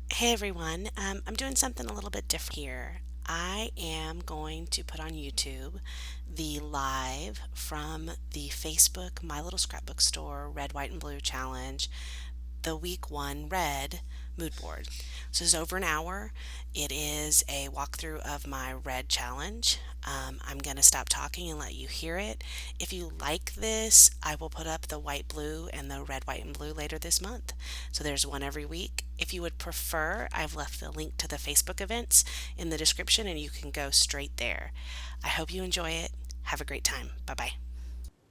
Hey everyone, I'm doing something a little bit different here. I am going to put on YouTube the live from the Facebook My Little Scrapbook Store Red, White, and Blue Challenge, the week one red mood board. So it's over an hour. It is a walkthrough of my red challenge. I'm going to stop talking and let you hear it. If you like this, I will put up the white, blue, and the red, white, and blue later this month. So there's one every week. If you would prefer, I've left the link to the Facebook events in the description and you can go straight there. I hope you enjoy it. Have a great time. Bye bye.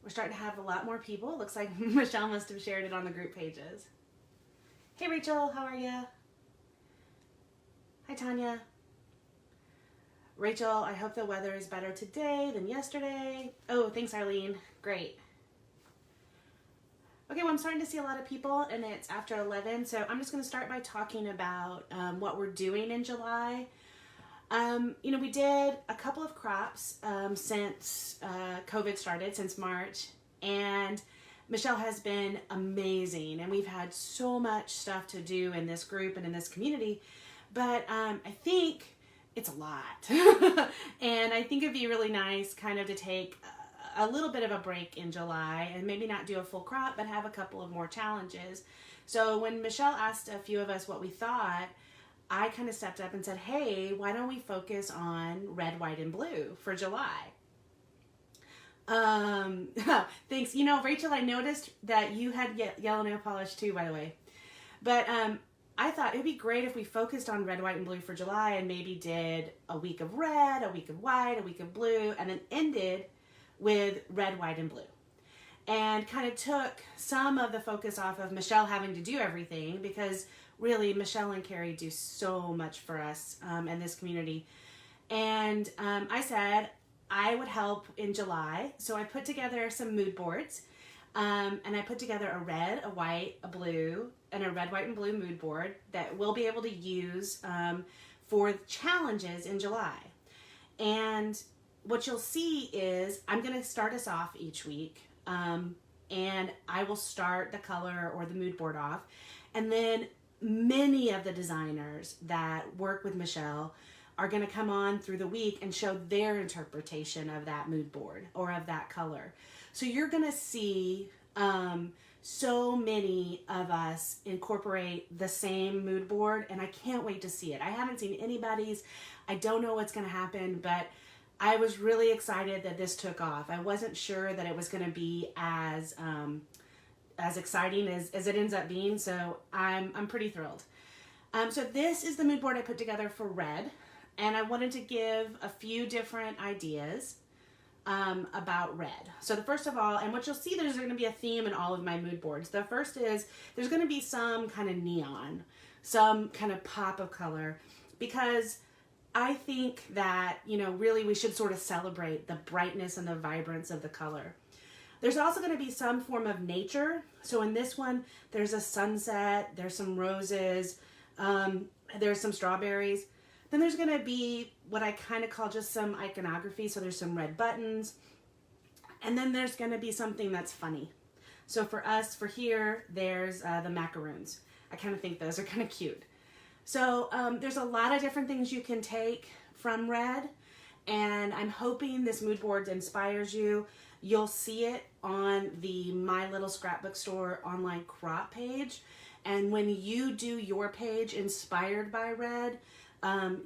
We're starting to have a lot more people. Looks like Michelle must have shared it on the group pages. Hey Rachel, how are you? Hi Tanya. Rachel, I hope the weather is better today than yesterday. Oh, thanks Arlene. Great. Okay, well I'm starting to see a lot of people and it's after 11, so I'm just going to start by talking about what we're doing in July. We did a couple of crops since COVID started, since March, and Michelle has been amazing, and we've had so much stuff to do in this group and in this community, but I think it's a lot, and I think it'd be really nice kind of to take a little bit of a break in July and maybe not do a full crop, but have a couple of more challenges. So when Michelle asked a few of us what we thought, I kind of stepped up and said, hey, why don't we focus on red, white, and blue for July? Thanks. Rachel, I noticed that you had yellow nail polish too, by the way. But I thought it'd be great if we focused on red, white, and blue for July and maybe did a week of red, a week of white, a week of blue, and then ended with red, white, and blue. And kind of took some of the focus off of Michelle having to do everything, because really Michelle and Carrie do so much for us and this community. And I said I would help in July. So I put together some mood boards and I put together a red, a white, a blue, and a red, white, and blue mood board that we'll be able to use for challenges in July. And what you'll see is I'm going to start us off each week. And I will start the color or the mood board off. And then many of the designers that work with Michelle are going to come on through the week and show their interpretation of that mood board or of that color. So you're going to see so many of us incorporate the same mood board, and I can't wait to see it. I haven't seen anybody's. I don't know what's going to happen, but I was really excited that this took off. I wasn't sure that it was going to be as exciting as it ends up being, so I'm pretty thrilled. So this is the mood board I put together for red, and I wanted to give a few different ideas about red. So the first of all, and what you'll see, there's going to be a theme in all of my mood boards. The first is there's going to be some kind of neon, some kind of pop of color, because I think that, really we should sort of celebrate the brightness and the vibrance of the color. There's also going to be some form of nature. So in this one, there's a sunset, there's some roses, there's some strawberries. Then there's going to be what I kind of call just some iconography. So there's some red buttons. And then there's going to be something that's funny. So for us, for here, there's the macaroons. I kind of think those are kind of cute. So there's a lot of different things you can take from red, and I'm hoping this mood board inspires you. You'll see it on the My Little Scrapbook Store online crop page, and when you do your page inspired by red,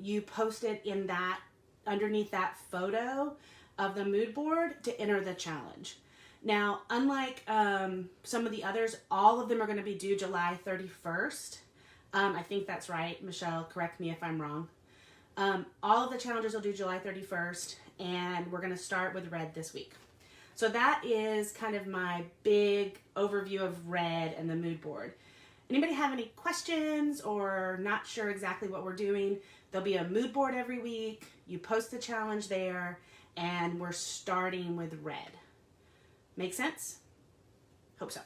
you post it in that, underneath that photo of the mood board to enter the challenge. Now, unlike some of the others, all of them are going to be due July 31st. I think that's right. Michelle, correct me if I'm wrong. All of the challenges will do July 31st, and we're going to start with red this week. So that is kind of my big overview of red and the mood board. Anybody have any questions or not sure exactly what we're doing? There'll be a mood board every week. You post the challenge there, and we're starting with red. Make sense? Hope so.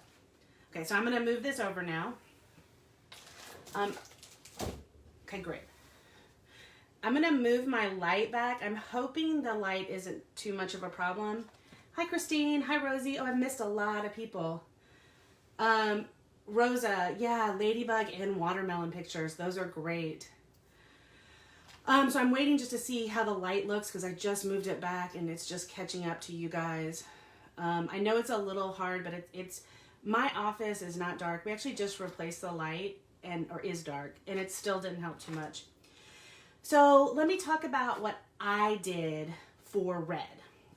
Okay, so I'm going to move this over now. Okay, great. I'm going to move my light back. I'm hoping the light isn't too much of a problem. Hi, Christine. Hi, Rosie. Oh, I've missed a lot of people. Rosa, yeah, ladybug and watermelon pictures. Those are great. So I'm waiting just to see how the light looks because I just moved it back and it's just catching up to you guys. I know it's a little hard, but it's my office is not dark. We actually just replaced the light or is dark, and it still didn't help too much. So let me talk about what I did for red.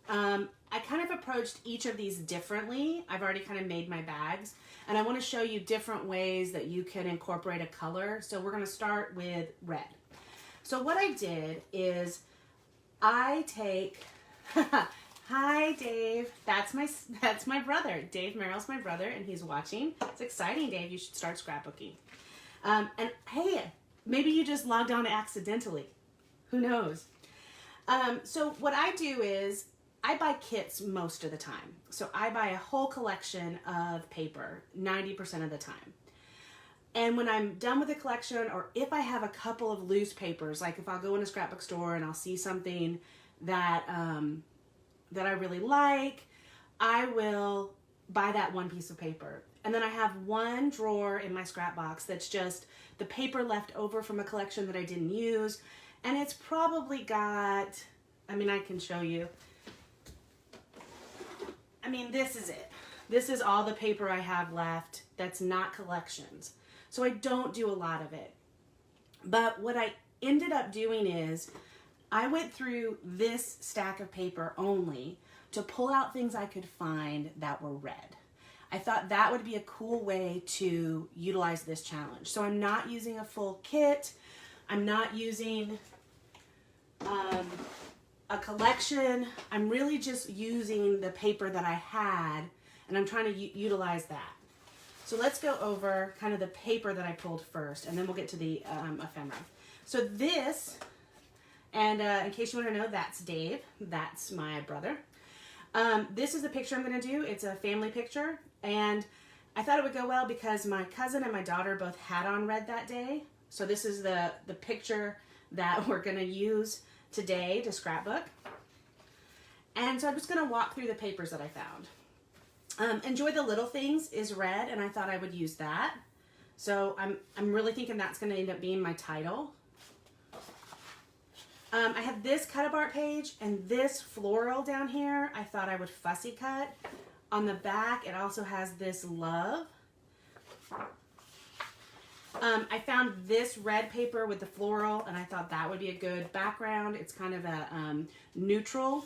I kind of approached each of these differently. I've already kind of made my bags, and I want to show you different ways that you can incorporate a color. So we're going to start with red. So what I did is I take, hi Dave, that's my brother. Dave Merrill's my brother, and he's watching. It's exciting, Dave. You should start scrapbooking. And hey, maybe you just logged on accidentally. Who knows? So what I do is I buy kits most of the time. So I buy a whole collection of paper 90% of the time. And when I'm done with the collection, or if I have a couple of loose papers, like if I'll go in a scrapbook store and I'll see something that that I really like, I will buy that one piece of paper. And then I have one drawer in my scrap box that's just the paper left over from a collection that I didn't use. And it's probably got, I mean, I can show you. I mean, this is it. This is all the paper I have left that's not collections. So I don't do a lot of it. But what I ended up doing is I went through this stack of paper only to pull out things I could find that were red. I thought that would be a cool way to utilize this challenge. So I'm not using a full kit. I'm not using a collection. I'm really just using the paper that I had, and I'm trying to utilize that. So let's go over kind of the paper that I pulled first, and then we'll get to the ephemera. So this, and in case you want to know, that's Dave. That's my brother. This is the picture I'm going to do. It's a family picture, and I thought it would go well because my cousin and my daughter both had on red that day. So this is the picture that we're going to use today to scrapbook. And so I'm just going to walk through the papers that I found. Enjoy the Little Things is red, and I thought I would use that. So I'm really thinking that's going to end up being my title. I have this cut-up art page and this floral down here. I thought I would fussy cut. On the back, it also has this love. I found this red paper with the floral, and I thought that would be a good background. It's kind of a neutral.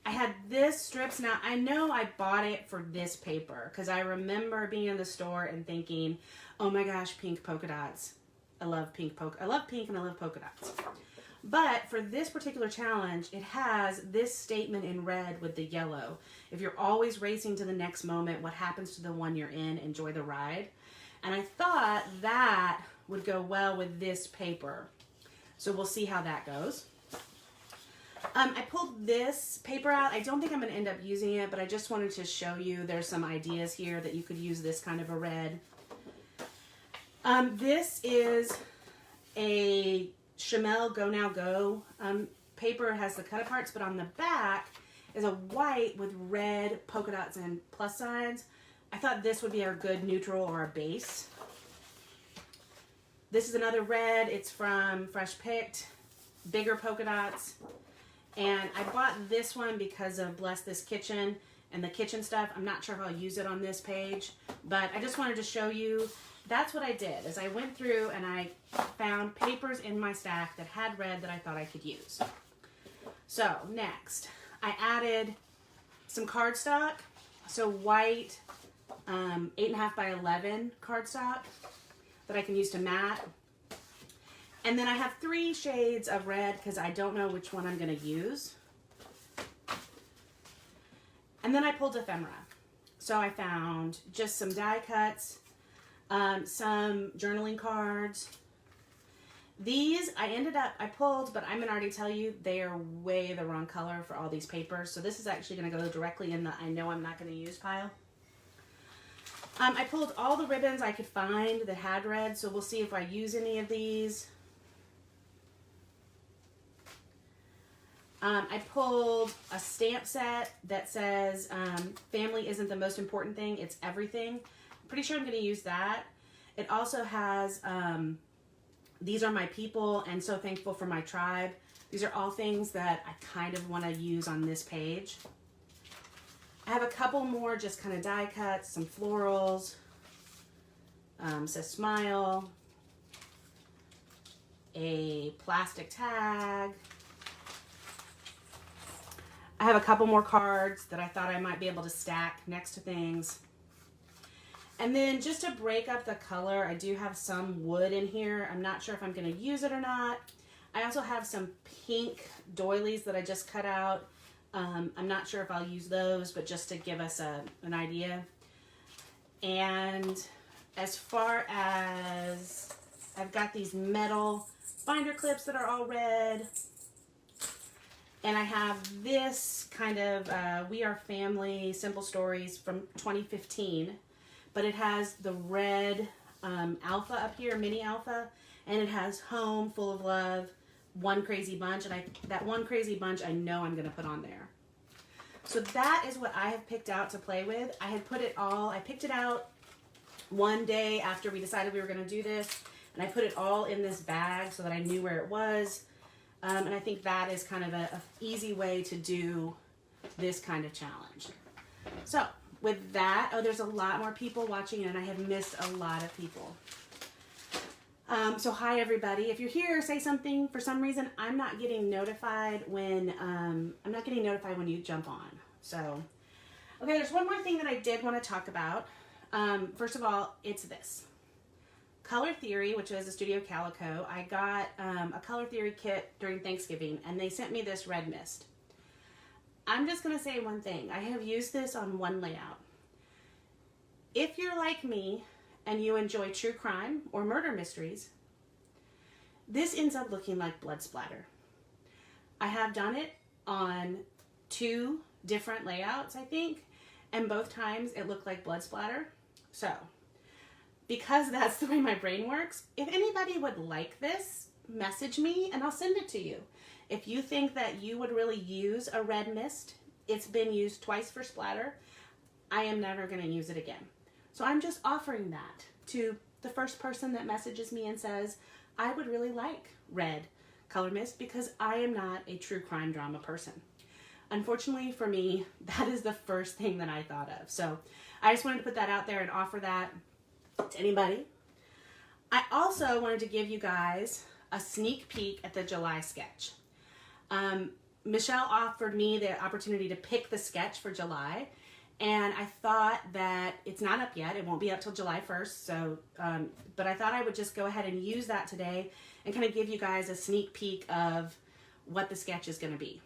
I had this strips. Now, I know I bought it for this paper because I remember being in the store and thinking, oh my gosh, pink polka dots. I love pink and I love polka dots. But for this particular challenge, it has this statement in red with the yellow. If you're always racing to the next moment, what happens to the one you're in? Enjoy the ride. And I thought that would go well with this paper. So we'll see how that goes. I pulled this paper out. I don't think I'm going to end up using it, but I just wanted to show you there's some ideas here that you could use this kind of a red. This is a Chamel Go Now Go paper. It has the cut aparts, but on the back is a white with red polka dots and plus signs. I thought this would be a good neutral or a base. This is another red. It's from Fresh Picked, bigger polka dots. And I bought this one because of Bless This Kitchen and the kitchen stuff. I'm not sure if I'll use it on this page, but I just wanted to show you that's what I did. Is I went through and I found papers in my stack that had red that I thought I could use. So next, I added some cardstock. So white 8.5 by 11 cardstock that I can use to mat. And then I have 3 shades of red because I don't know which one I'm going to use. And then I pulled ephemera. So I found just some die cuts, some journaling cards. These I pulled, but I'm going to already tell you they are way the wrong color for all these papers. So this is actually going to go directly in the I know I'm not going to use pile. I pulled all the ribbons I could find that had red, so we'll see if I use any of these. I pulled a stamp set that says family isn't the most important thing, it's everything. I'm pretty sure I'm going to use that. It also has these are my people and so thankful for my tribe. These are all things that I kind of want to use on this page. I have a couple more just kind of die cuts, some florals. Says smile. A plastic tag. I have a couple more cards that I thought I might be able to stack next to things. And then just to break up the color, I do have some wood in here. I'm not sure if I'm going to use it or not. I also have some pink doilies that I just cut out. I'm not sure if I'll use those, but just to give us an idea. And as far as I've got these metal binder clips that are all red. And I have this kind of We Are Family Simple Stories from 2015. But it has the red alpha up here, mini alpha. And it has Home, Full of Love, One Crazy Bunch. And that One Crazy Bunch I know I'm going to put on there. So that is what I have picked out to play with. I picked it out one day after we decided we were going to do this. And I put it all in this bag so that I knew where it was. And I think that is kind of a easy way to do this kind of challenge. So with that, oh, there's a lot more people watching and I have missed a lot of people. So hi everybody. If you're here, say something. For some reason, I'm not getting notified when you jump on. So, okay, there's one more thing that I did want to talk about. First of all, it's this. Color Theory, which is a Studio Calico. I got a Color Theory kit during Thanksgiving, and they sent me this red mist. I'm just going to say one thing. I have used this on one layout. If you're like me and you enjoy true crime or murder mysteries, this ends up looking like blood splatter. I have done it on 2 different layouts, I think, and both times it looked like blood splatter. So, because that's the way my brain works, if anybody would like this, message me and I'll send it to you. If you think that you would really use a red mist, it's been used twice for splatter, I am never going to use it again. So I'm just offering that to the first person that messages me and says, I would really like red color mist because I am not a true crime drama person. Unfortunately for me, that is the first thing that I thought of. So I just wanted to put that out there and offer that to anybody. I also wanted to give you guys a sneak peek at the July sketch. Michelle offered me the opportunity to pick the sketch for July, and I thought that it's not up yet. It won't be up till July 1st. So, but I thought I would just go ahead and use that today and kind of give you guys a sneak peek of what the sketch is going to be.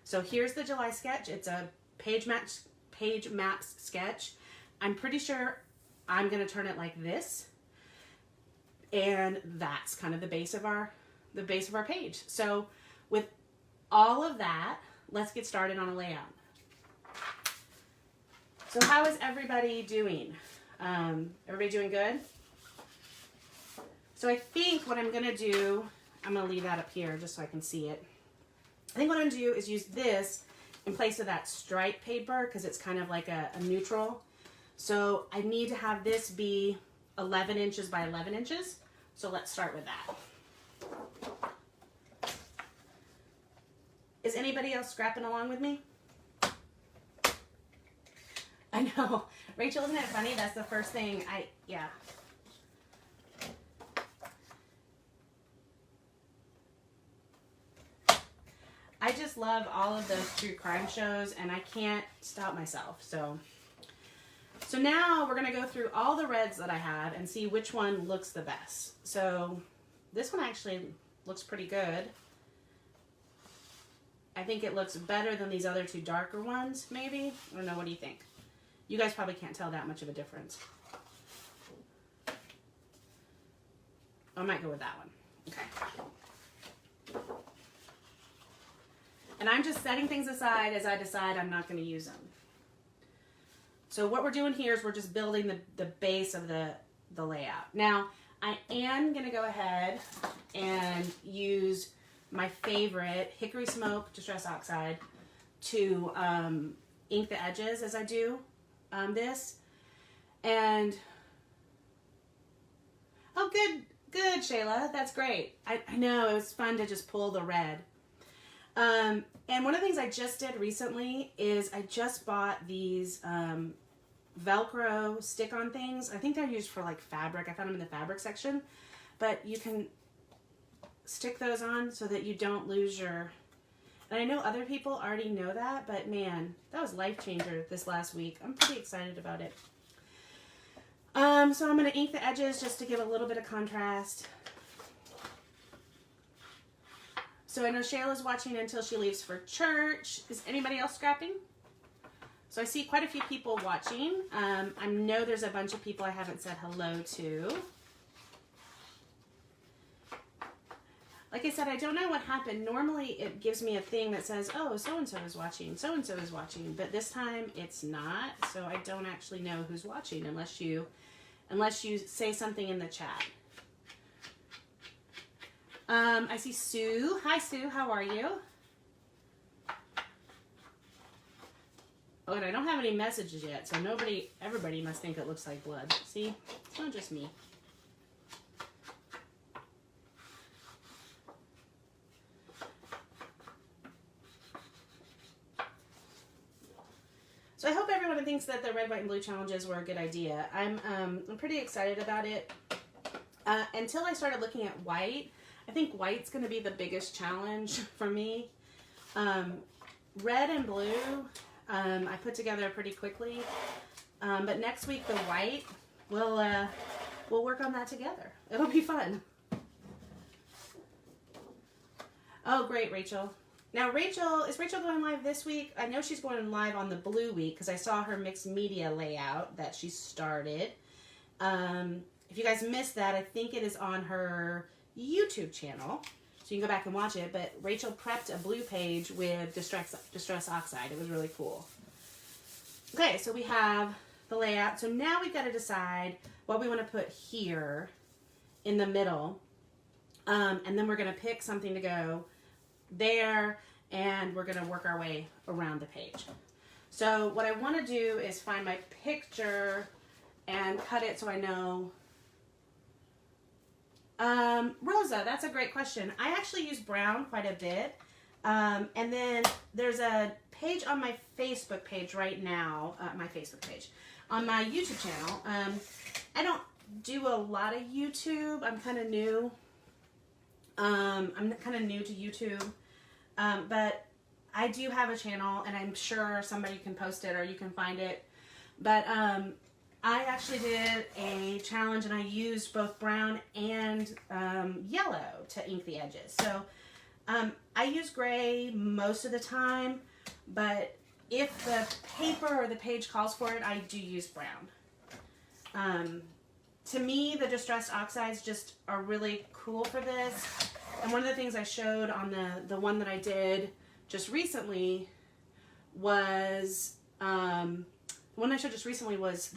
So here's the July sketch. It's a page maps sketch. I'm pretty sure I'm going to turn it like this, and that's kind of the base of our page. So with all of that, let's get started on a layout. So how is everybody doing? Everybody doing good? So I think what I'm going to do, I'm going to leave that up here just so I can see it. I think what I'm going to do is use this in place of that stripe paper because it's kind of like a neutral. So I need to have this be 11 inches by 11 inches. So let's start with that. Is anybody else scrapping along with me? I know. Rachel, isn't it funny? That's the first thing yeah. I just love all of those true crime shows and I can't stop myself. So now we're going to go through all the reds that I have and see which one looks the best. So this one actually looks pretty good. I think it looks better than these other 2 darker ones, maybe. I don't know. What do you think? You guys probably can't tell that much of a difference. I might go with that one. Okay. And I'm just setting things aside as I decide I'm not going to use them. So what we're doing here is we're just building the base of the layout. Now, I am going to go ahead and use my favorite Hickory Smoke Distress Oxide to ink the edges as I do this. And, oh, good, Shayla. That's great. I know, it was fun to just pull the red. And one of the things I just did recently is I just bought these Velcro stick-on things. I think they're used for like fabric. I found them in the fabric section. But you can stick those on so that you don't lose your... And I know other people already know that, but man, that was life changer this last week. I'm pretty excited about it. So I'm going to ink the edges just to give a little bit of contrast. So I know Shayla's watching until she leaves for church. Is anybody else scrapping? So I see quite a few people watching. I know there's a bunch of people I haven't said hello to. Like I said, I don't know what happened. Normally it gives me a thing that says, oh, so-and-so is watching, so-and-so is watching. But this time it's not, so I don't actually know who's watching unless you say something in the chat. I see Sue. Hi, Sue. How are you? Oh, and I don't have any messages yet, so everybody must think it looks like blood. See? It's not just me. So I hope everyone thinks that the red, white, and blue challenges were a good idea. I'm pretty excited about it. Until I started looking at white, I think white's going to be the biggest challenge for me. Red and blue, I put together pretty quickly. But next week, the white, we'll work on that together. It'll be fun. Oh, great, Rachel. Now, is Rachel going live this week? I know she's going live on the blue week because I saw her mixed media layout that she started. If you guys missed that, I think it is on her YouTube channel, so you can go back and watch it. But Rachel prepped a blue page with Distress Oxide. It was really cool. Okay, so we have the layout. So now we've got to decide what we want to put here in the middle. And then we're going to pick something to go there, and we're going to work our way around the page. So what I want to do is find my picture and cut it so I know. Rosa, that's a great question. I actually use brown quite a bit. And then there's a page on my Facebook page right now, on my YouTube channel. I don't do a lot of YouTube. I'm kind of new. I'm kind of new to YouTube. But I do have a channel, and I'm sure somebody can post it or you can find it. But I actually did a challenge, and I used both brown and yellow to ink the edges. So I use gray most of the time, but if the paper or the page calls for it, I do use brown. To me, the Distressed Oxides just are really cool for this. And one of the things I showed on the one that I did just recently was, the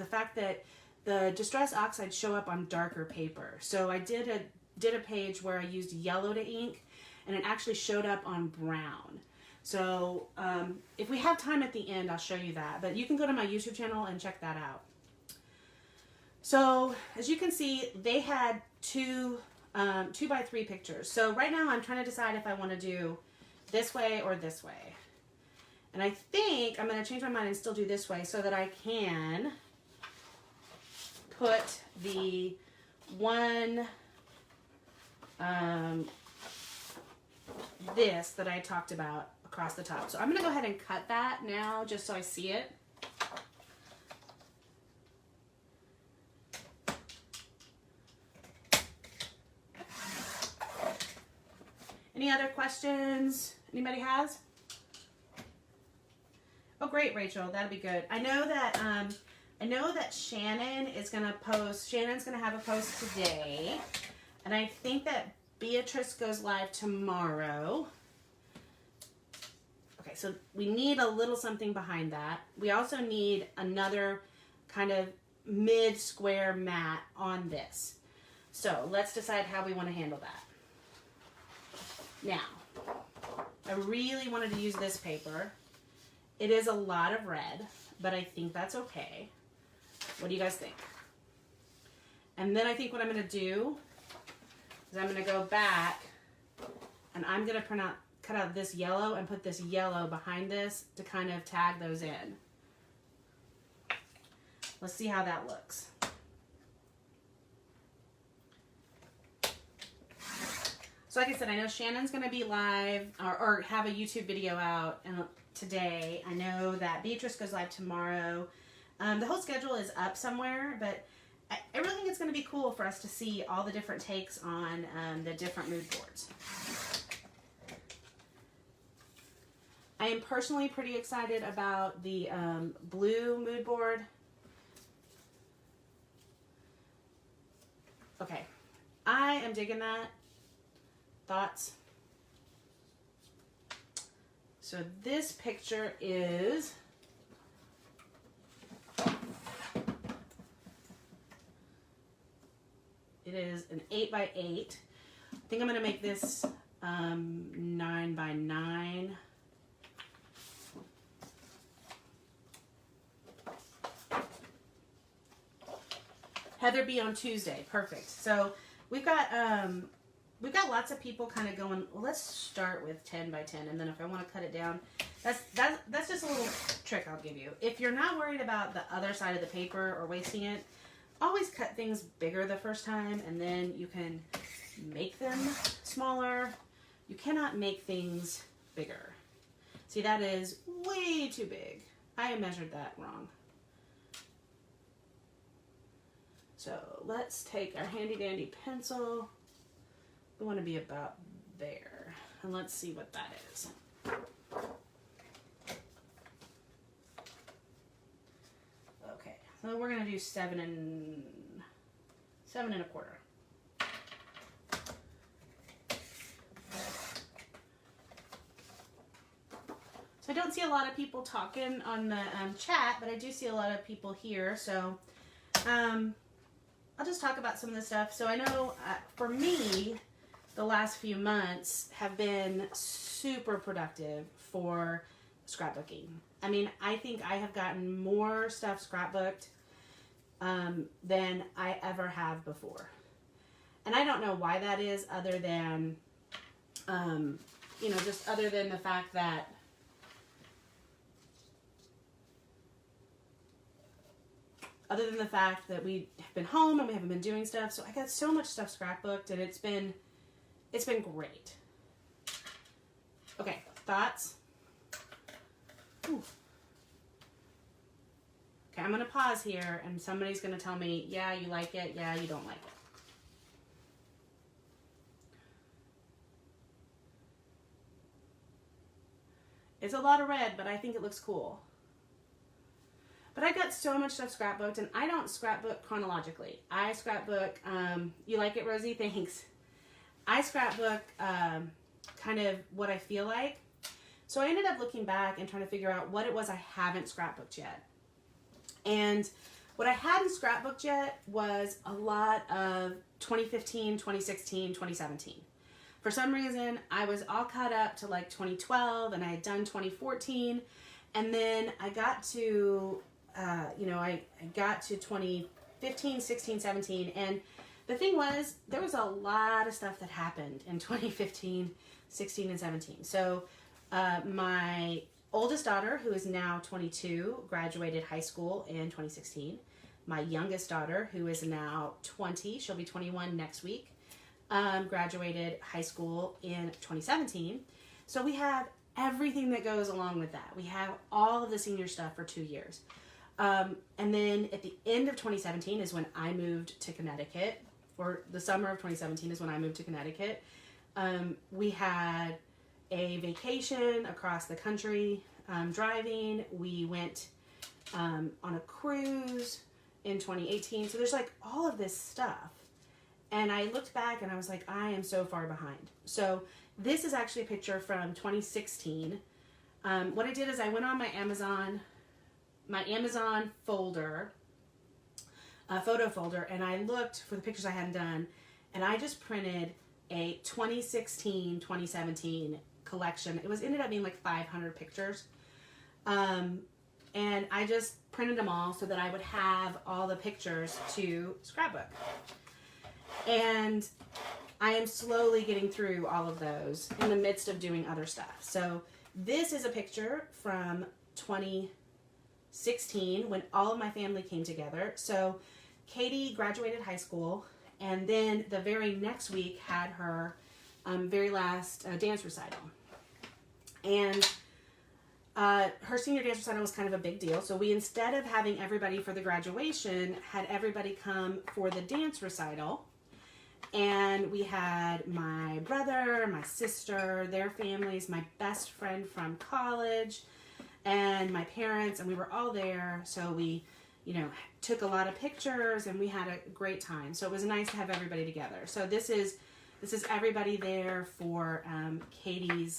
fact that the Distressed Oxides show up on darker paper. So I did a page where I used yellow to ink, and it actually showed up on brown. So if we have time at the end, I'll show you that. But you can go to my YouTube channel and check that out. So as you can see, they had two 2x3 pictures. So right now I'm trying to decide if I want to do this way or this way. And I think I'm going to change my mind and still do this way so that I can put the one, this that I talked about across the top. So I'm going to go ahead and cut that now just so I see it. Any other questions anybody has? Oh, great, Rachel. That'll be good. I know that Shannon is going to post. Shannon's going to have a post today. And I think that Beatrice goes live tomorrow. Okay, so we need a little something behind that. We also need another kind of mid-square mat on this. So let's decide how we want to handle that. Now, I really wanted to use this paper. It is a lot of red, but I think that's okay. What do you guys think? And then I think what I'm going to do is I'm going to go back and I'm going to cut out this yellow and put this yellow behind this to kind of tag those in. Let's see how that looks. So like I said, I know Shannon's going to be live or have a YouTube video out today. I know that Beatrice goes live tomorrow. The whole schedule is up somewhere, but I really think it's going to be cool for us to see all the different takes on the different mood boards. I am personally pretty excited about the blue mood board. Okay, I am digging that. Thoughts? So this picture is it is an 8 by 8. I think I'm going to make this 9 by 9. Heather B on Tuesday. Perfect. So we've got lots of people kind of going, well, let's start with 10 by 10, and then if I want to cut it down, that's just a little trick I'll give you. If you're not worried about the other side of the paper or wasting it, always cut things bigger the first time, and then you can make them smaller. You cannot make things bigger. See, that is way too big. I measured that wrong. So let's take our handy dandy pencil. We want to be about there. And let's see what that is. Okay, so we're going to do 7 and a quarter. So I don't see a lot of people talking on the chat, but I do see a lot of people here. So I'll just talk about some of the stuff. So I know for me, the last few months have been super productive for scrapbooking. I mean, I think I have gotten more stuff scrapbooked than I ever have before. And I don't know why that is, other than, just other than the fact that we have been home and we haven't been doing stuff. So I got so much stuff scrapbooked, and it's been great. Okay, thoughts? Ooh. Okay, I'm going to pause here, and somebody's going to tell me, yeah, you like it, yeah, you don't like it. It's a lot of red, but I think it looks cool. But I got so much stuff scrapbooked, and I don't scrapbook chronologically. I scrapbook, you like it, Rosie? Thanks. I scrapbook kind of what I feel like. So I ended up looking back and trying to figure out what it was I haven't scrapbooked yet. And what I hadn't scrapbooked yet was a lot of 2015, 2016, 2017. For some reason, I was all caught up to like 2012, and I had done 2014. And then I got to, I got to 2015, 16, 17. And the thing was, there was a lot of stuff that happened in 2015, 16, and 17. So my oldest daughter, who is now 22, graduated high school in 2016. My youngest daughter, who is now 20, she'll be 21 next week, graduated high school in 2017. So we have everything that goes along with that. We have all of the senior stuff for 2 years. And then at the end of 2017 is when I moved to Connecticut, or the summer of 2017 is when I moved to Connecticut. We had a vacation across the country driving. We went on a cruise in 2018. So there's like all of this stuff. And I looked back and I was like, I am so far behind. So this is actually a picture from 2016. What I did is I went on my Amazon folder, photo folder, and I looked for the pictures I hadn't done, and I just printed a 2016, 2017 collection. It ended up being like 500 pictures. And I just printed them all so that I would have all the pictures to scrapbook. And I am slowly getting through all of those in the midst of doing other stuff. So this is a picture from 2016 when all of my family came together. So Katie graduated high school, and then the very next week had her very last dance recital. And her senior dance recital was kind of a big deal. So we, instead of having everybody for the graduation, had everybody come for the dance recital. And we had my brother, my sister, their families, my best friend from college, and my parents, and we were all there. So we, you know, took a lot of pictures, and we had a great time. So it was nice to have everybody together. So this is everybody there for Katie's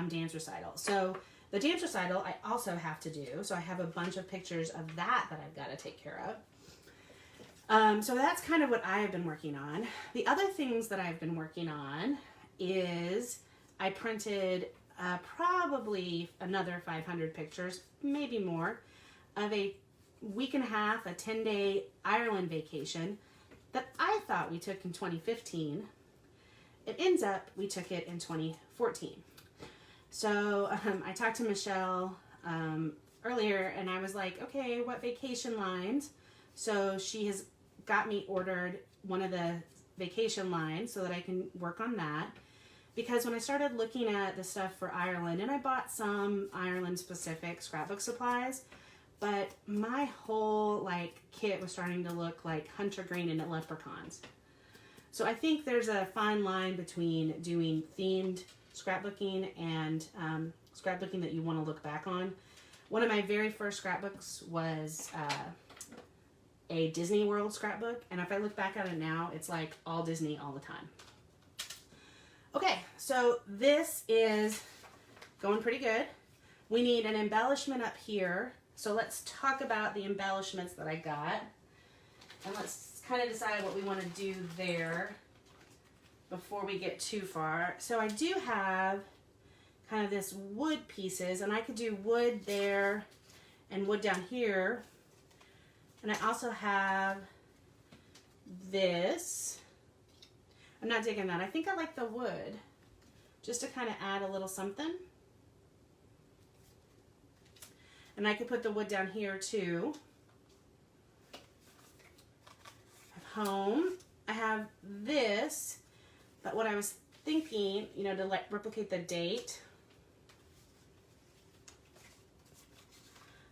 dance recital. So the dance recital I also have to do. So I have a bunch of pictures of that I've got to take care of. So that's kind of what I have been working on. The other things that I've been working on is I printed probably another 500 pictures, maybe more, of a week and a half, a 10-day Ireland vacation that I thought we took in 2015. It ends up we took it in 2014. So I talked to Michelle earlier, and I was like, okay, what vacation lines? So she has got me ordered one of the vacation lines so that I can work on that. Because when I started looking at the stuff for Ireland, and I bought some Ireland specific scrapbook supplies, but my whole kit was starting to look like hunter green and leprechauns. So I think there's a fine line between doing themed scrapbooking and scrapbooking that you want to look back on. One of my very first scrapbooks was a Disney World scrapbook, and if I look back at it now, it's like all Disney all the time. Okay, so this is going pretty good. We need an embellishment up here, so let's talk about the embellishments that I got, and let's kind of decide what we want to do there before we get too far. So I do have kind of this wood pieces, and I could do wood there and wood down here. And I also have this. I'm not digging that. I think I like the wood, just to kind of add a little something. And I could put the wood down here too. I have home. I have this, but what I was thinking, you know, to replicate the date.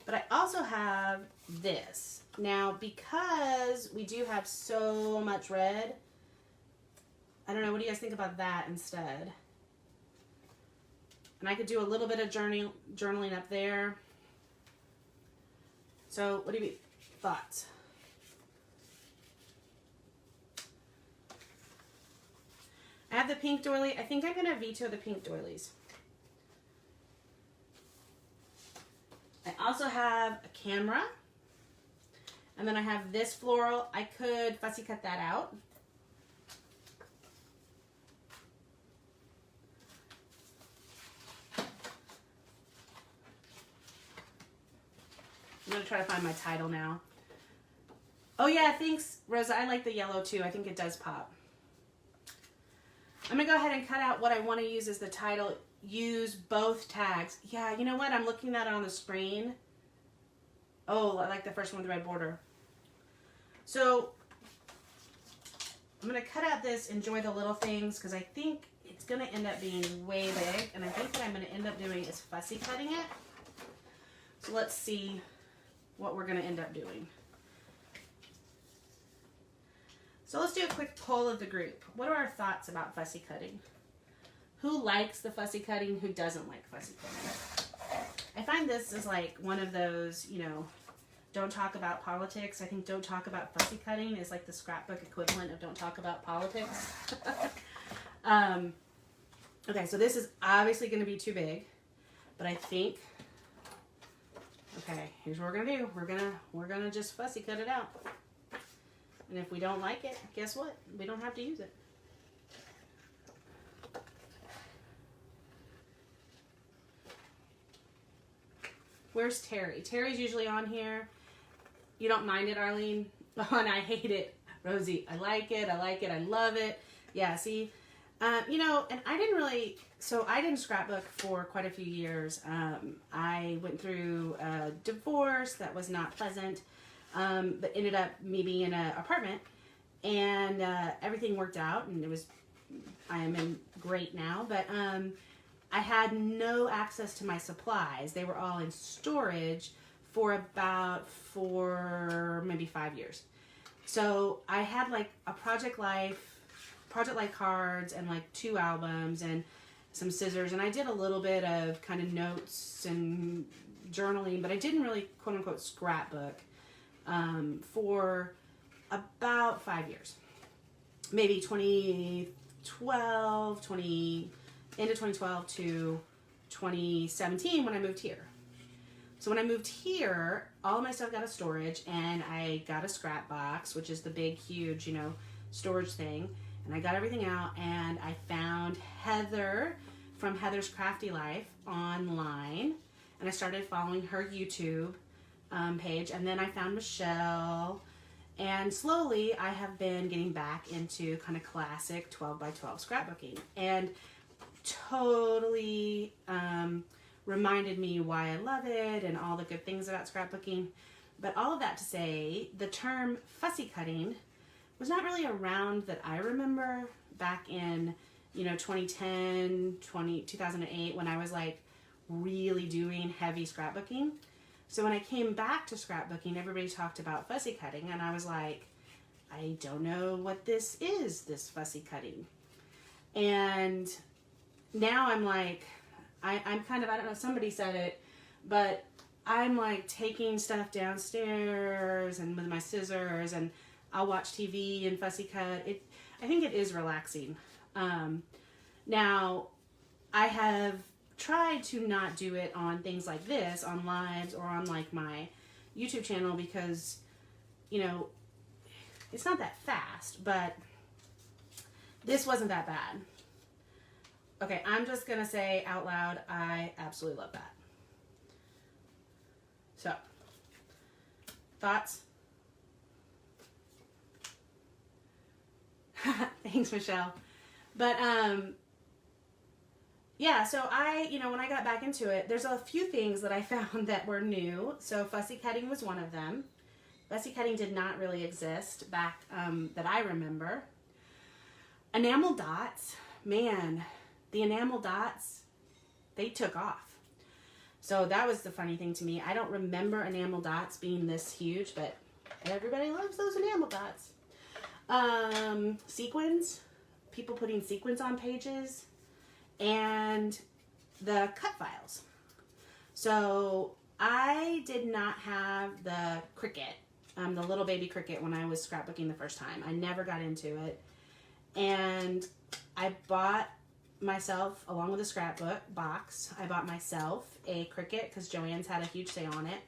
But I also have this. Now, because we do have so much red, I don't know, what do you guys think about that instead? And I could do a little bit of journaling up there. So, what do you thoughts? I have the pink doily. I think I'm going to veto the pink doilies. I also have a camera. And then I have this floral. I could fussy cut that out. I'm going to try to find my title now. Oh yeah, thanks, Rosa. I like the yellow too. I think it does pop. I'm going to go ahead and cut out what I want to use as the title. Use both tags. Yeah, you know what? I'm looking at it on the screen. Oh, I like the first one with the red border. So I'm going to cut out this enjoy the little things because I think it's going to end up being way big. And I think what I'm going to end up doing is fussy cutting it. So let's see what we're going to end up doing. So let's do a quick poll of the group. What are our thoughts about fussy cutting? Who likes the fussy cutting? Who doesn't like fussy cutting? I find this is like one of those, you know, don't talk about politics. I think don't talk about fussy cutting is like the scrapbook equivalent of don't talk about politics. Okay, so this is obviously going to be too big, but I think, okay, here's what we're going to do. We're gonna just fussy cut it out. And if we don't like it, guess what? We don't have to use it. Where's Terry? Terry's usually on here. You don't mind it, Arlene? Oh, and I hate it. Rosie, I like it. I like it. I love it. Yeah, see? You know, and I didn't scrapbook for quite a few years. I went through a divorce that was not pleasant, but ended up me being in an apartment, and everything worked out, and I am in great now, but I had no access to my supplies. They were all in storage for about maybe 5 years. So I had like a Project Life cards and like 2 albums and some scissors, and I did a little bit of kind of notes and journaling, but I didn't really quote unquote scrapbook for about 5 years. Maybe end of 2012 to 2017 when I moved here. So when I moved here, all of my stuff got a storage, and I got a scrap box, which is the big, huge, you know, storage thing. And I got everything out, and I found Heather from Heather's Crafty Life online, and I started following her YouTube page, and then I found Michelle, and slowly I have been getting back into kind of classic 12 by 12 scrapbooking, and totally reminded me why I love it and all the good things about scrapbooking. But all of that to say, the term fussy cutting was not really around that I remember back in, you know, 2008 when I was like really doing heavy scrapbooking. So when I came back to scrapbooking, everybody talked about fussy cutting, and I was like, I don't know what this is, this fussy cutting. And now I'm like, I'm kind of, I don't know, somebody said it, but I'm like taking stuff downstairs and with my scissors, and I'll watch TV and fussy cut. I think it is relaxing. Now, I have tried to not do it on things like this, on lives or on like my YouTube channel, because, you know, it's not that fast, but this wasn't that bad. Okay, I'm just going to say out loud, I absolutely love that. So, thoughts? Thanks, Michelle. But, yeah, so when I got back into it, there's a few things that I found that were new. So fussy cutting was one of them. Fussy cutting did not really exist back that I remember. Enamel dots, man, the enamel dots, they took off. So that was the funny thing to me. I don't remember enamel dots being this huge, but everybody loves those enamel dots. Sequins, people putting sequins on pages, and the cut files. So I did not have the Cricut, the little baby Cricut, when I was scrapbooking the first time. I never got into it. And I bought myself, along with a scrapbook box, I bought myself a Cricut because Joann's had a huge sale on it.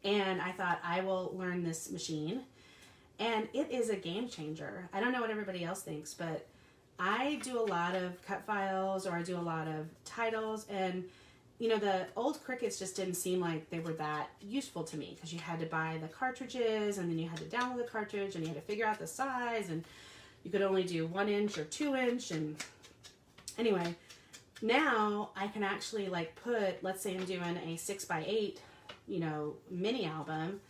And I thought, I will learn this machine. And it is a game changer. I don't know what everybody else thinks, but I do a lot of cut files, or I do a lot of titles, and you know, the old Cricuts just didn't seem like they were that useful to me, because you had to buy the cartridges, and then you had to download the cartridge, and you had to figure out the size, and you could only do 1 inch or 2 inch. And anyway, now I can actually like put, let's say I'm doing a 6x8, you know, mini album.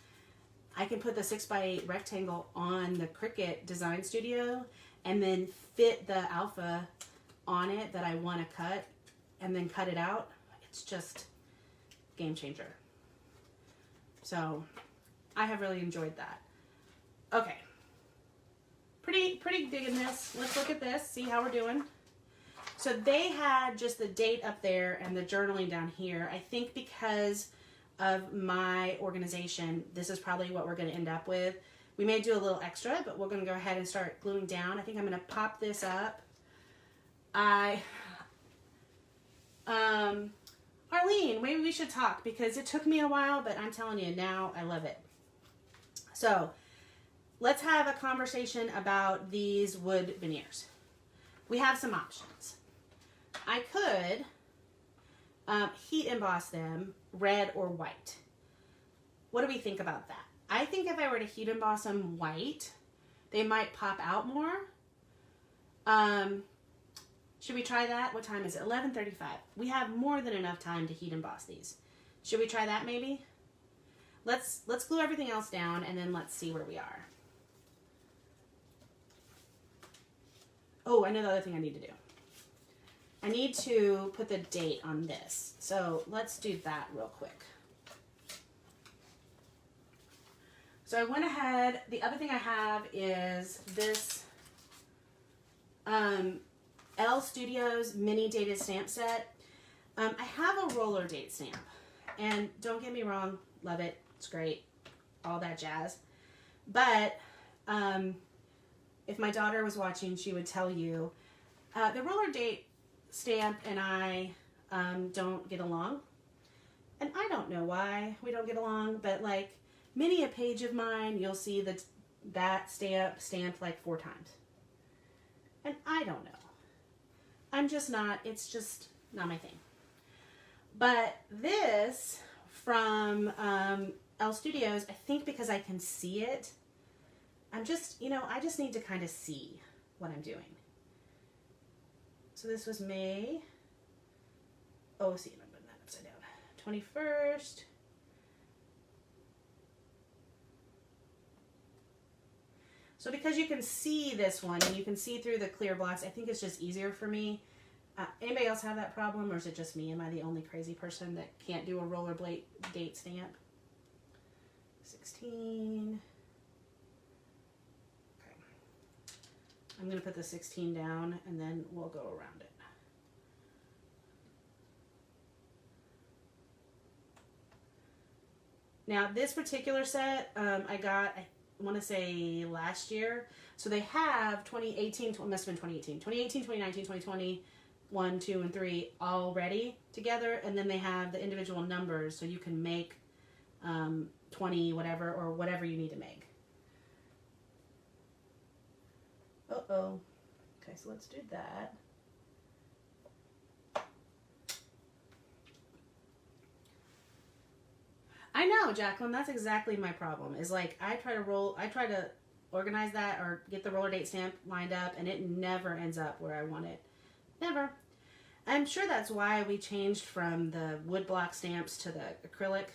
I can put the 6x8 rectangle on the Cricut Design Studio and then fit the alpha on it that I want to cut, and then cut it out. It's just game changer. So I have really enjoyed that. Okay. Pretty digging this. Let's look at this, see how we're doing. So they had just the date up there and the journaling down here. I think because of my organization, this is probably what we're going to end up with. We may do a little extra, but we're going to go ahead and start gluing down. I think I'm going to pop this up. Arlene, maybe we should talk, because it took me a while, but I'm telling you, now I love it. So let's have a conversation about these wood veneers. We have some options. I could heat emboss them red or white. What do we think about that? I think if I were to heat emboss them white, they might pop out more. Should we try that? What time is it? 11:35. We have more than enough time to heat emboss these. Should we try that maybe? Let's glue everything else down and then let's see where we are. Oh, I know the other thing I need to do. I need to put the date on this. So let's do that real quick. So I went ahead, the other thing I have is this L Studios mini dated stamp set. I have a roller date stamp, and don't get me wrong, love it, it's great, all that jazz. But if my daughter was watching, she would tell you the roller date stamp and I don't get along, and I don't know why we don't get along, but like many a page of mine, you'll see that stamp stamped like 4 times, and I don't know. I'm just not, it's just not my thing. But this from L Studios, I think because I can see it, I'm just, you know, I just need to kind of see what I'm doing. So this was May, oh, see, I'm putting that upside down, 21st. So because you can see this one and you can see through the clear blocks, I think it's just easier for me. Anybody else have that problem, or is it just me? Am I the only crazy person that can't do a rollerblade date stamp? 16. Okay. I'm going to put the 16 down and then we'll go around it. Now this particular set I got, I want to say last year. So they have 2018, it must have been 2018, 2018, 2019, 2020, 1, 2, and 3 all ready together, and then they have the individual numbers so you can make 20 whatever or whatever you need to make. Uh-oh. Okay, so let's do that. I know, Jacqueline, that's exactly my problem. Is like I try to organize that or get the roller date stamp lined up, and it never ends up where I want it. Never. I'm sure that's why we changed from the wood block stamps to the acrylic.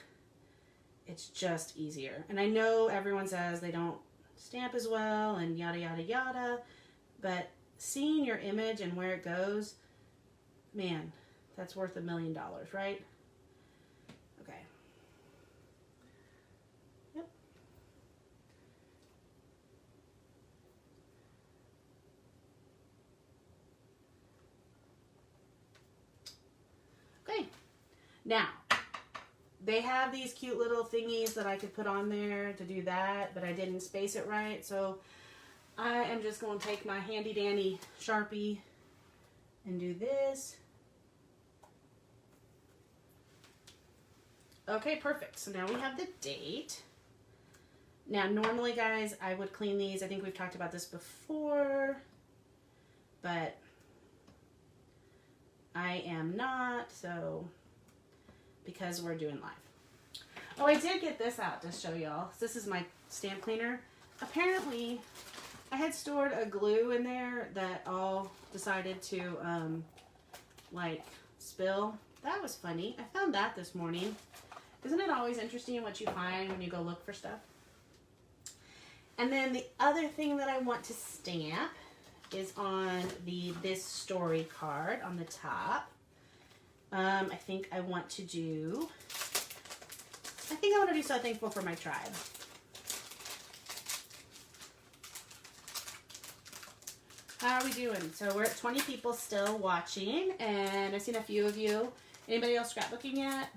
It's just easier. And I know everyone says they don't stamp as well and yada yada yada, but seeing your image and where it goes, man, that's worth $1 million, right? Okay. Yep. Okay. Now, they have these cute little thingies that I could put on there to do that, but I didn't space it right, so I am just going to take my handy dandy Sharpie and do this. Okay, perfect. So now we have the date. Now, normally, guys, I would clean these. I think we've talked about this before, but I am not, so because we're doing live. Oh, I did get this out to show y'all. This is my stamp cleaner. Apparently, I had stored a glue in there that all decided to, like, spill. That was funny. I found that this morning. Isn't it always interesting what you find when you go look for stuff? And then the other thing that I want to stamp is on this story card on the top. I think I want to do So Thankful for My Tribe. How are we doing? So we're at 20 people still watching, and I've seen a few of you. Anybody else scrapbooking yet?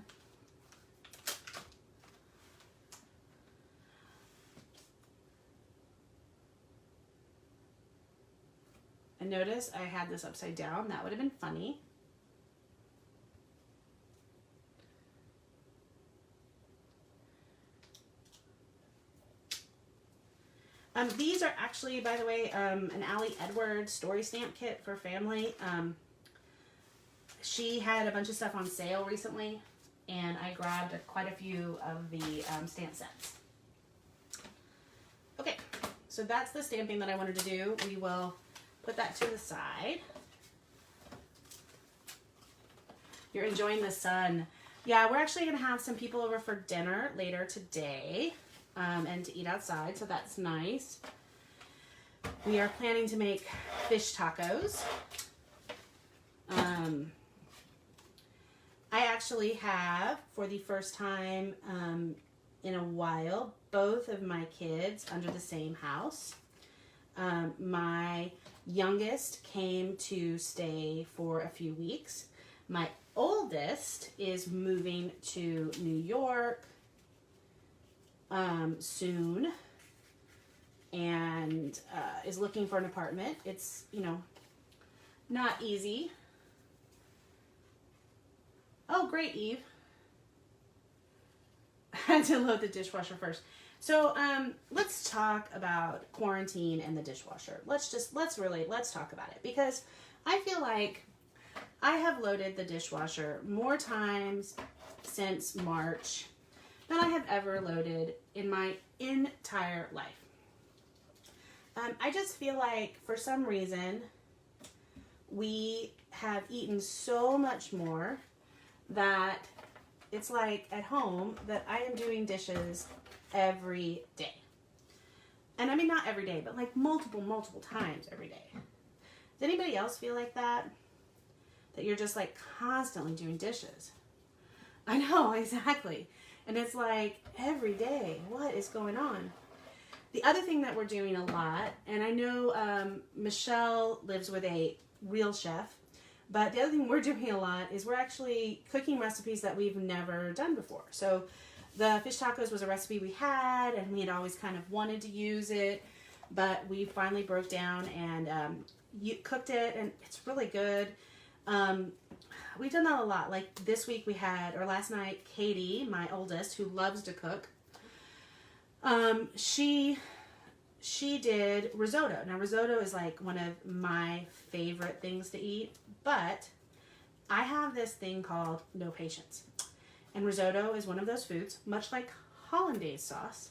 And notice I had this upside down. That would have been funny. These are actually, by the way, an Allie Edwards story stamp kit for family. she had a bunch of stuff on sale recently, and I grabbed quite a few of the stamp sets. Okay, so that's the stamping that I wanted to do. We will put that to the side. You're enjoying the sun. Yeah, we're actually going to have some people over for dinner later today and to eat outside, so that's nice. We are planning to make fish tacos. I actually have, for the first time in a while, both of my kids under the same house. My youngest came to stay for a few weeks. My oldest is moving to New York soon and is looking for an apartment. It's, you know, not easy. Oh, great, Eve. I had to load the dishwasher first. So let's talk about quarantine and the dishwasher. Let's talk about it, because I feel like I have loaded the dishwasher more times since March than I have ever loaded in my entire life. I just feel like for some reason we have eaten so much more that it's like at home that I am doing dishes every day. And I mean, not every day, but like multiple times every day. Does anybody else feel like that? That you're just like constantly doing dishes? I know, exactly. And it's like every day, what is going on? The other thing that we're doing a lot, and I know Michelle lives with a real chef, but the other thing we're doing a lot is we're actually cooking recipes that we've never done before. So the fish tacos was a recipe we had, and we had always kind of wanted to use it, but we finally broke down and cooked it, and it's really good. We've done that a lot. Like this week we had, or last night, Katie, my oldest, who loves to cook, she did risotto. Now risotto is like one of my favorite things to eat, but I have this thing called no patience. And risotto is one of those foods, much like hollandaise sauce,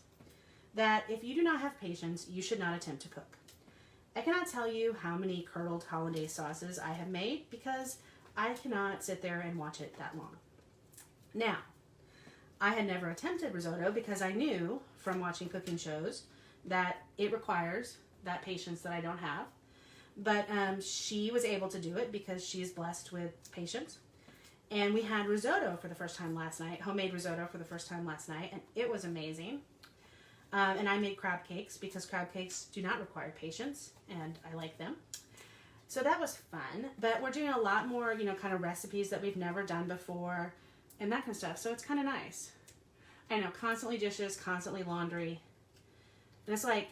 that if you do not have patience, you should not attempt to cook. I cannot tell you how many curdled hollandaise sauces I have made because I cannot sit there and watch it that long. Now, I had never attempted risotto because I knew from watching cooking shows that it requires that patience that I don't have. But she was able to do it because she is blessed with patience. And we had risotto for the first time last night, homemade risotto for the first time last night, and it was amazing. And I made crab cakes because crab cakes do not require patience, and I like them. So that was fun, but we're doing a lot more, you know, kind of recipes that we've never done before and that kind of stuff. So it's kind of nice. I know, constantly dishes, constantly laundry. And it's like,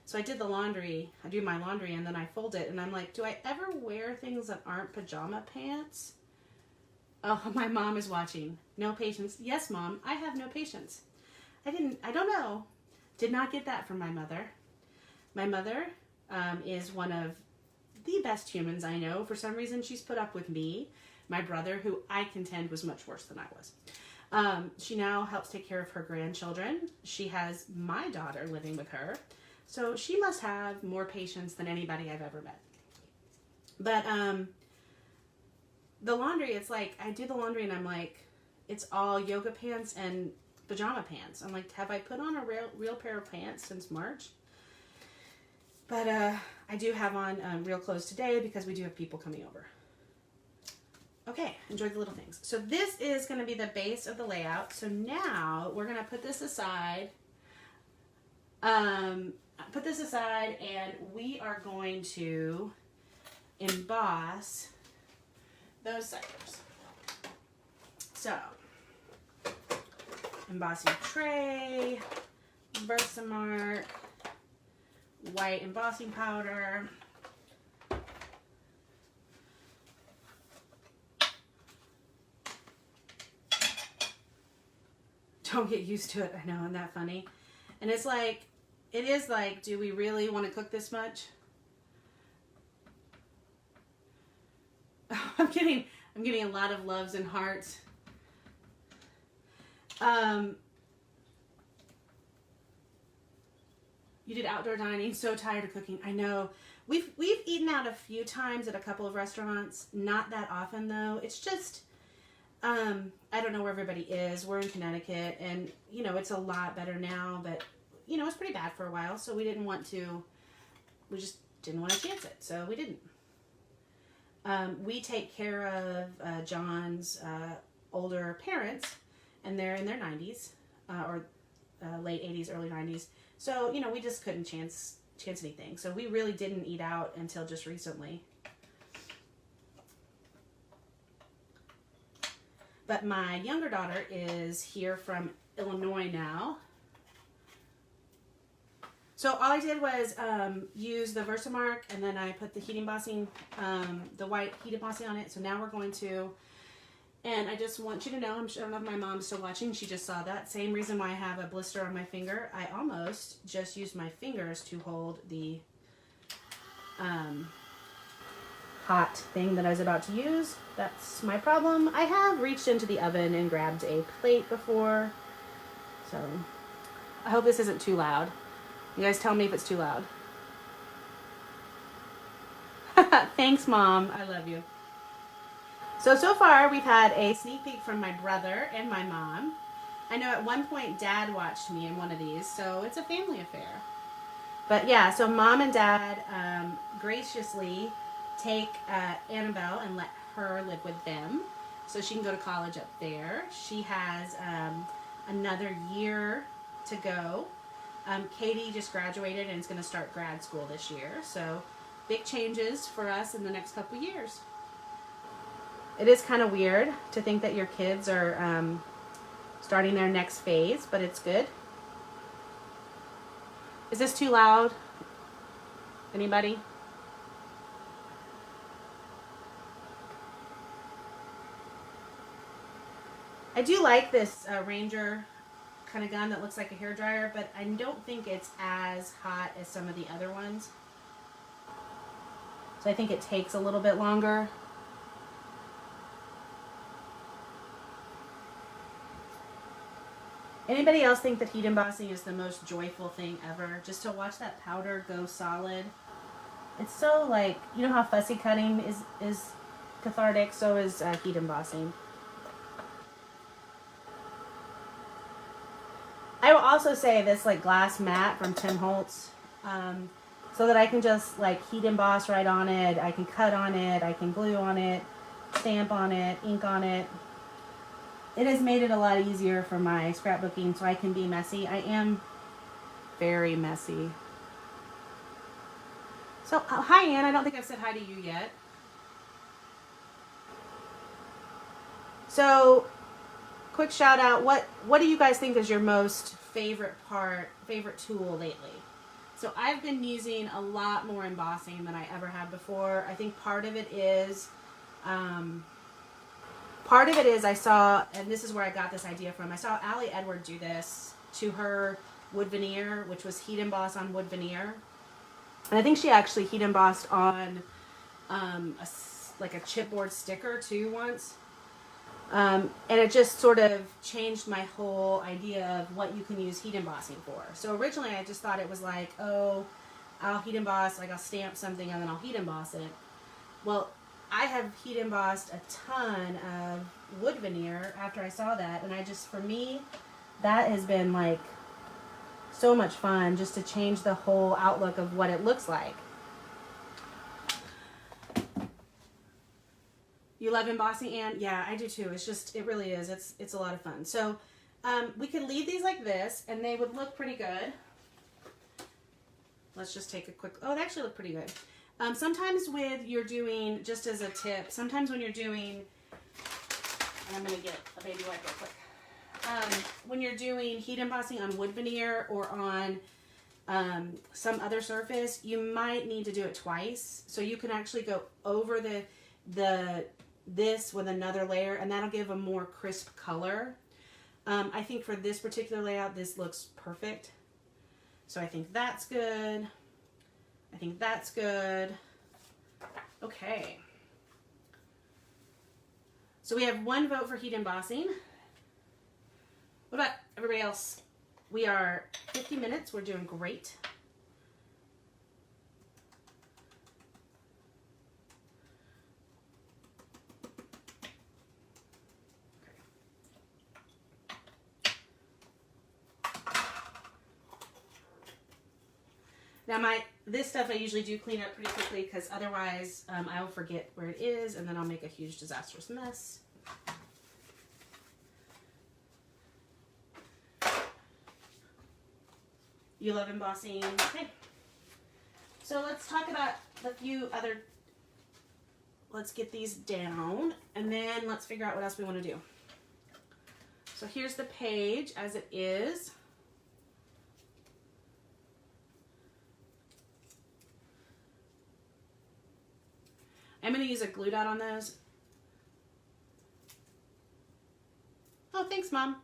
so I did the laundry, I do my laundry and then I fold it and I'm like, do I ever wear things that aren't pajama pants? Oh, my mom is watching. No patience. Yes, Mom, I have no patience. I don't know. Did not get that from my mother. My mother is one of the best humans I know. For some reason, she's put up with me, my brother, who I contend was much worse than I was. She now helps take care of her grandchildren. She has my daughter living with her. So she must have more patience than anybody I've ever met. But the laundry, it's like, I do the laundry and I'm like, it's all yoga pants and pajama pants. I'm like, have I put on a real pair of pants since March? But I do have on real clothes today because we do have people coming over. Okay, enjoy the little things. So this is going to be the base of the layout. So now we're going to put this aside. And we are going to emboss those suckers. So, embossing tray, Versamark, white embossing powder, don't get used to it. I know, isn't that funny? And it's like, it is like, do we really want to cook this much? I'm kidding. I'm getting a lot of loves and hearts. You did outdoor dining. So tired of cooking. I know. We've eaten out a few times at a couple of restaurants. Not that often though. It's just I don't know where everybody is. We're in Connecticut, and you know it's a lot better now, but you know it's pretty bad for a while. So we just didn't want to chance it. So we didn't. We take care of John's older parents, and they're in their 90s or late 80s, early 90s. So, you know, we just couldn't chance anything. So we really didn't eat out until just recently. But my younger daughter is here from Illinois now. So all I did was use the Versamark, and then I put the heat embossing, the white heat embossing on it. So now we're going to, and I just want you to know, I don't know if my mom's still watching, she just saw that. Same reason why I have a blister on my finger. I almost just used my fingers to hold the hot thing that I was about to use. That's my problem. I have reached into the oven and grabbed a plate before. So I hope this isn't too loud. You guys tell me if it's too loud. Thanks, Mom. I love you. So far we've had a sneak peek from my brother and my mom. I know at one point Dad watched me in one of these, so it's a family affair. But yeah, so Mom and Dad graciously take Annabelle and let her live with them so she can go to college up there. She has another year to go. Katie just graduated and is going to start grad school this year. So big changes for us in the next couple years. It is kind of weird to think that your kids are starting their next phase, but it's good. Is this too loud? Anybody? I do like this Ranger kind of gun that looks like a hairdryer, but I don't think it's as hot as some of the other ones. So I think it takes a little bit longer. Anybody else think that heat embossing is the most joyful thing ever? Just to watch that powder go solid. It's so like, you know how fussy cutting is cathartic, so is heat embossing. I will also say this like glass mat from Tim Holtz, so that I can just like heat emboss right on it. I can cut on it. I can glue on it, stamp on it, ink on it. It has made it a lot easier for my scrapbooking so I can be messy. I am very messy. So, hi Ann. I don't think I've said hi to you yet. So, quick shout out. What do you guys think is your most favorite tool lately? So I've been using a lot more embossing than I ever had before. I think part of it is I saw, and this is where I got this idea from, I saw Allie Edward do this to her wood veneer, which was heat emboss on wood veneer. And I think she actually heat embossed on like a chipboard sticker too once. And it just sort of changed my whole idea of what you can use heat embossing for. So originally I just thought it was like, oh, I'll heat emboss, like I'll stamp something and then I'll heat emboss it. Well, I have heat embossed a ton of wood veneer after I saw that, and for me, that has been like so much fun just to change the whole outlook of what it looks like. You love embossing, Anne? Yeah, I do too. It really is. It's a lot of fun. So we could leave these like this, and they would look pretty good. Let's just take a quick, oh, they actually look pretty good. Sometimes you're doing, just as a tip, sometimes when you're doing, and I'm going to get a baby wipe real quick. When you're doing heat embossing on wood veneer or on some other surface, you might need to do it twice. So you can actually go over this with another layer, and that'll give a more crisp color. I think for this particular layout, this looks perfect. So I think that's good. I think that's good. Okay. So we have 1 vote for heat embossing. What about everybody else? We are 50 minutes. We're doing great. Now this stuff I usually do clean up pretty quickly because otherwise I will forget where it is and then I'll make a huge disastrous mess. You love embossing. Okay. So let's talk about a few other, let's get these down and then let's figure out what else we want to do. So here's the page as it is. I'm going to use a glue dot on those. Oh, thanks, Mom.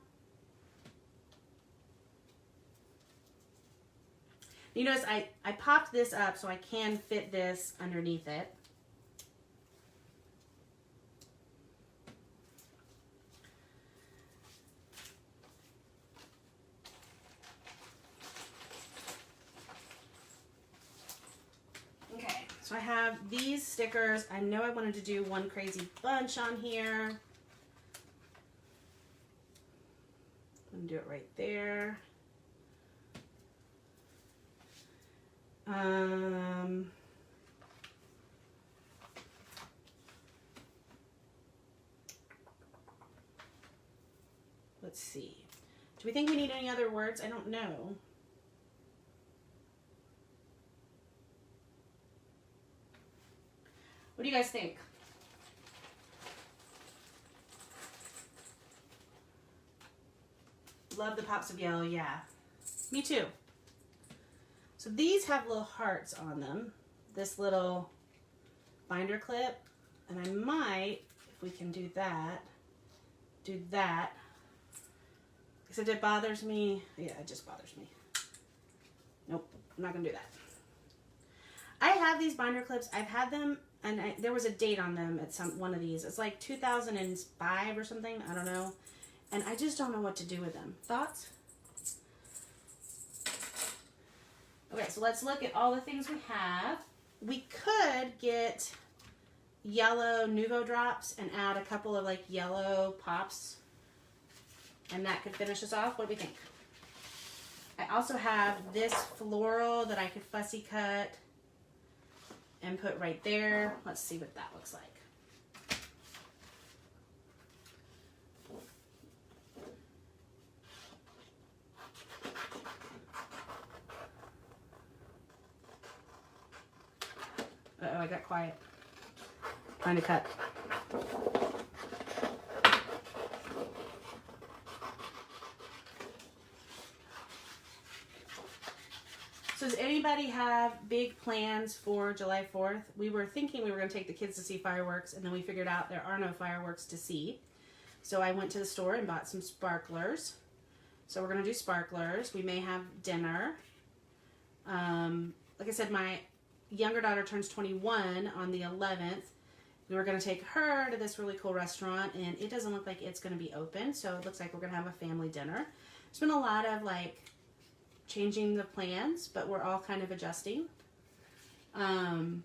You notice I popped this up so I can fit this underneath it. Okay, so I have these stickers. I know I wanted to do one crazy bunch on here. I'm gonna do it right there. Let's see. Do we think we need any other words? I don't know. What do you guys think? Love the pops of yellow, yeah. Me too. So these have little hearts on them. This little binder clip. And I might, if we can do that. Except it bothers me. Yeah, it just bothers me. Nope, I'm not gonna do that. I have these binder clips. I've had them, and there was a date on them at one of these. It's like 2005 or something. I don't know. And I just don't know what to do with them. Thoughts? Okay, so let's look at all the things we have. We could get yellow Nuvo drops and add a couple of like yellow pops. And that could finish us off. What do we think? I also have this floral that I could fussy cut and put right there. Let's see what that looks like. Uh-oh, I got quiet. Trying to cut. So does anybody have big plans for July 4th? We were thinking we were going to take the kids to see fireworks, and then we figured out there are no fireworks to see. So I went to the store and bought some sparklers. So we're going to do sparklers. We may have dinner. Like I said, my younger daughter turns 21 on the 11th. We were going to take her to this really cool restaurant, and it doesn't look like it's going to be open. So it looks like we're going to have a family dinner. There's been a lot of like changing the plans, but we're all kind of adjusting. Oh,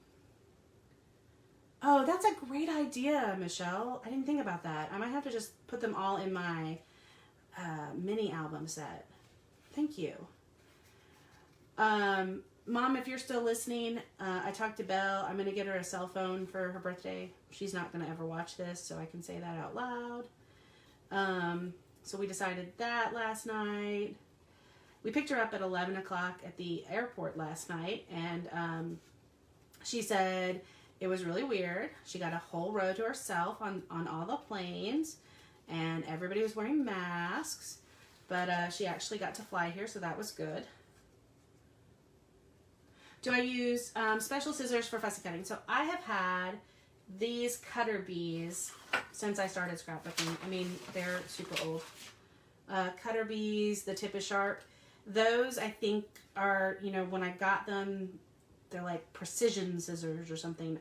that's a great idea, Michelle. I didn't think about that. I might have to just put them all in my mini album set. Thank you. Mom, if you're still listening, I talked to Belle. I'm going to get her a cell phone for her birthday. She's not going to ever watch this, so I can say that out loud. So we decided that last night. We picked her up at 11 o'clock at the airport last night, and she said it was really weird. She got a whole row to herself on all the planes, and everybody was wearing masks, but she actually got to fly here, so that was good. Do I use special scissors for fussy cutting? So I have had these cutter bees since I started scrapbooking. I mean, they're super old. Cutter bees, the tip is sharp. Those, I think, are, you know, when I got them, they're like precision scissors or something.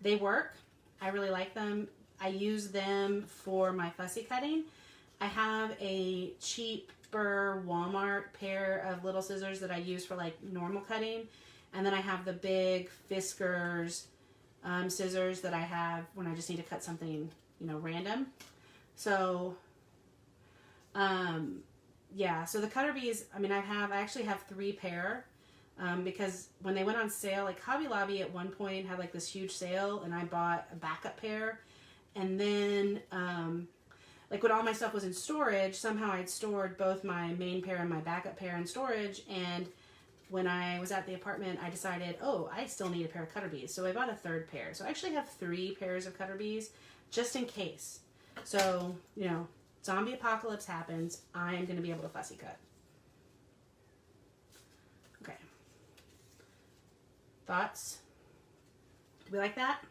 They work. I really like them. I use them for my fussy cutting. I have a cheaper Walmart pair of little scissors that I use for like normal cutting. And then I have the big Fiskars scissors that I have when I just need to cut something, you know, random. So, yeah, so the cutter bees, I mean, I actually have 3 pair, because when they went on sale, like Hobby Lobby at one point had like this huge sale, and I bought a backup pair. And then, like when all my stuff was in storage, somehow I'd stored both my main pair and my backup pair in storage. And when I was at the apartment, I decided, oh, I still need a pair of cutter bees. So I bought a 3rd pair. So I actually have 3 pairs of cutter bees just in case. So, you know, zombie apocalypse happens, I'm going to be able to fussy cut. Okay. Thoughts? Do we like that?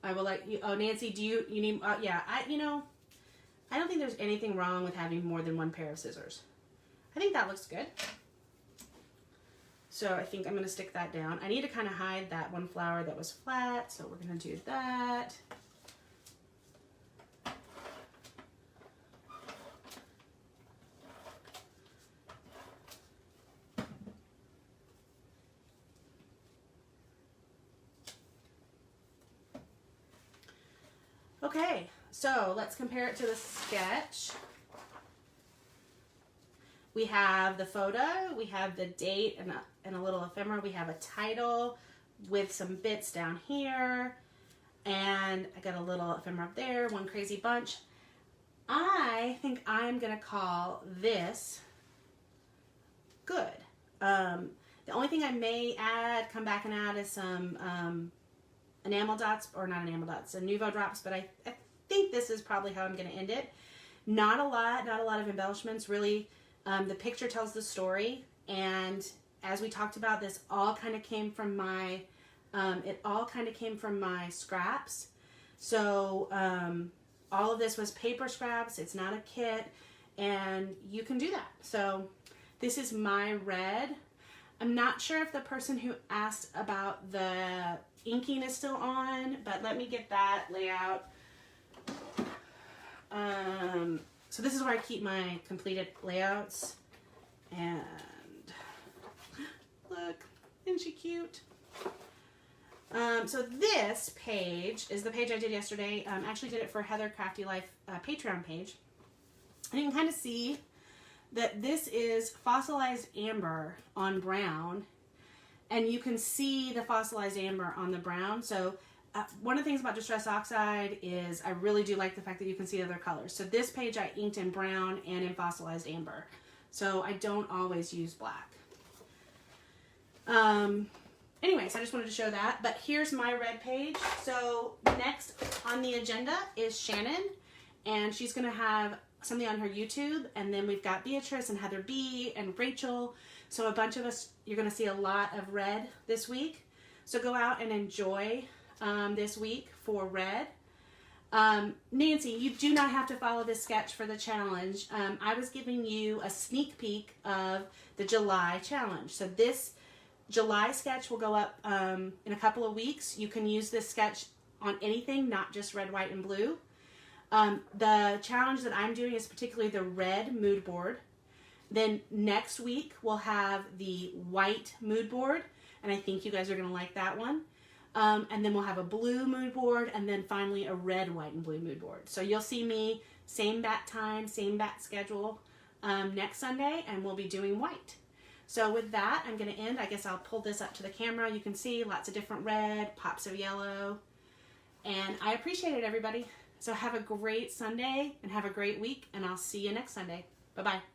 I will let you, oh, Nancy, do you need, yeah, you know, I don't think there's anything wrong with having more than 1 pair of scissors. I think that looks good. So I think I'm going to stick that down. I need to kind of hide that one flower that was flat, so we're going to do that. Okay, so let's compare it to the sketch. We have the photo, we have the date and a little ephemera, we have a title with some bits down here, and I got a little ephemera up there, one crazy bunch. I think I'm gonna call this good. The only thing I may come back and add is some enamel dots, or not enamel dots, Nuvo drops, but I think this is probably how I'm gonna end it. Not a lot of embellishments, really. The picture tells the story, and as we talked about, this all kind of came from my, scraps. So all of this was paper scraps. It's not a kit, and you can do that. So this is my red. I'm not sure if the person who asked about the inking is still on, but let me get that layout. So this is where I keep my completed layouts, and look, isn't she cute? So this page is the page I did yesterday. I actually did it for Heather Crafty Life Patreon page. And you can kind of see that this is fossilized amber on brown, and you can see the fossilized amber on the brown. So one of the things about Distress Oxide is I really do like the fact that you can see other colors. So this page I inked in brown and in fossilized amber. So I don't always use black. Anyways, I just wanted to show that. But here's my red page. So next on the agenda is Shannon, and she's going to have something on her YouTube. And then we've got Beatrice and Heather B and Rachel. So a bunch of us, you're going to see a lot of red this week. So go out and enjoy this week for red. Nancy, you do not have to follow this sketch for the challenge. I was giving you a sneak peek of the July challenge. So this July sketch will go up in a couple of weeks. You can use this sketch on anything, not just red, white, and blue. The challenge that I'm doing is particularly the red mood board. Then next week we'll have the white mood board, and I think you guys are going to like that one. And then we'll have a blue mood board, and then finally a red, white, and blue mood board. So you'll see me same bat time, same bat schedule next Sunday, and we'll be doing white. So with that, I'm going to end. I guess I'll pull this up to the camera. You can see lots of different red, pops of yellow, and I appreciate it, everybody. So have a great Sunday and have a great week, and I'll see you next Sunday. Bye-bye.